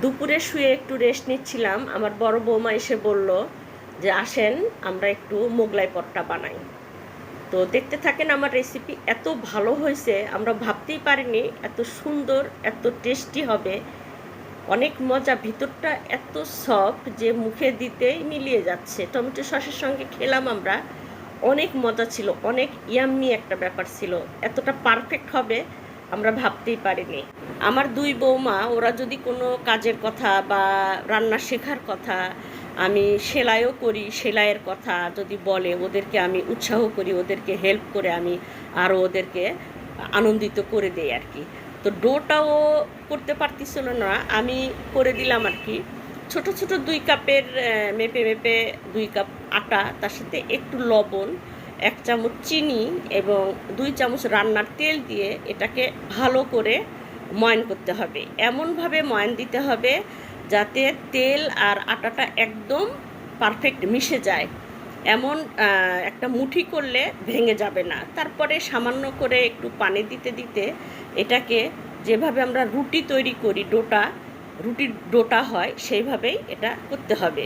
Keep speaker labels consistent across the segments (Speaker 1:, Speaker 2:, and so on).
Speaker 1: দুপুরে শুয়ে একটু রেস্ট নিচ্ছিলাম, আমার বড় বৌমা এসে বলল যে আসেন আমরা একটু মোগলাই পরোটা বানাই। তো দেখতে থাকেন, আমার রেসিপি এত ভালো হয়েছে, আমরা ভাবতেই পারিনি এত সুন্দর এত টেস্টি হবে। অনেক মজা, ভিতরটা এত সফট যে মুখে দিতেই মিলিয়ে যাচ্ছে। টমেটো সসের সঙ্গে খেলাম আমরা, অনেক মজা ছিল, অনেক ইয়াম্মি একটা ব্যাপার ছিল। এতটা পারফেক্ট হবে আমরা ভাবতেই পারিনি। আমার দুই বৌমা ওরা যদি কোনো কাজের কথা বা রান্না শেখার কথা, আমি সেলাইও করি, সেলাইয়ের কথা যদি বলে ওদেরকে আমি উৎসাহ করি, ওদেরকে হেল্প করে আমি আরও ওদেরকে আনন্দিত করে দেই আর কি। তো ডোটাও করতে পারতেছিল না, আমি করে দিলাম আর কি। ছোট ছোট 2 কাপের মেপে মেপে 2 কাপ আটা, তার সাথে একটু লবণ, 1 চামচ চিনি এবং 2 চামচ রান্নার তেল দিয়ে এটাকে ভালো করে ময়ান করতে হবে। এমনভাবে ময়ান দিতে হবে যাতে তেল আর আটাটা একদম পারফেক্ট মিশে যায়। এমন একটা মুঠি করলে ভেঙে যাবে না। তারপরে সামান্য করে একটু পানি দিতে দিতে এটাকে যেভাবে আমরা রুটি তৈরি করি, রুটির ডোটা হয় সেইভাবেই এটা করতে হবে।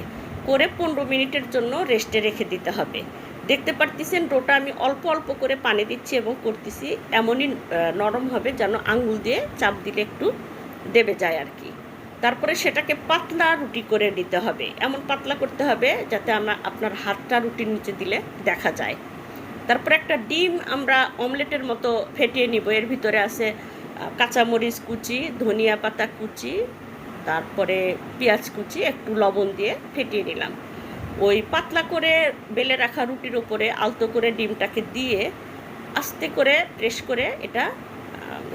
Speaker 1: করে 15 মিনিটের জন্য রেস্টে রেখে দিতে হবে। দেখতে পারতেছেন ডোটা আমি অল্প অল্প করে পানি দিচ্ছি এবং করতেছি, এমনই নরম হবে যেন আঙুল দিয়ে চাপ দিলে একটু দেবে যায় আর কি। তারপরে সেটাকে পাতলা রুটি করে নিতে হবে, এমন পাতলা করতে হবে যাতে আপনার হাতটা রুটির নিচে দিলে দেখা যায়। তারপরে একটা ডিম আমরা অমলেটের মতো ফেটিয়ে নিব। এর ভিতরে আছে কাঁচামরিচ কুচি, ধনিয়া পাতা কুচি, তারপরে পেঁয়াজ কুচি, একটু লবণ দিয়ে ফেটিয়ে নিলাম। ওই পাতলা করে বেলে রাখা রুটির ওপরে আলতো করে ডিমটাকে দিয়ে আস্তে করে প্রেস করে এটা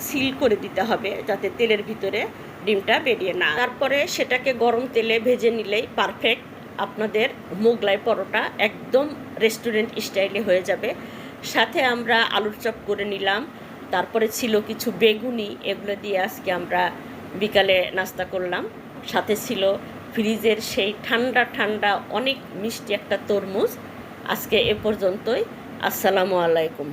Speaker 1: সিল করে দিতে হবে যাতে তেলের ভিতরে ডিমটা বেরিয়ে না। তারপরে সেটাকে গরম তেলে ভেজে নিলেই পারফেক্ট আপনাদের মোগলাই পরোটা একদম রেস্টুরেন্ট স্টাইলে হয়ে যাবে। সাথে আমরা আলুর চপ করে নিলাম, তারপরে ছিল কিছু বেগুনি, এগুলো দিয়ে আজকে আমরা বিকালে নাস্তা করলাম। সাথে ছিল ফ্রিজের সেই ঠান্ডা ঠান্ডা অনেক মিষ্টি একটা তরমুজ। আজকে এ পর্যন্তই। আসসালামু আলাইকুম।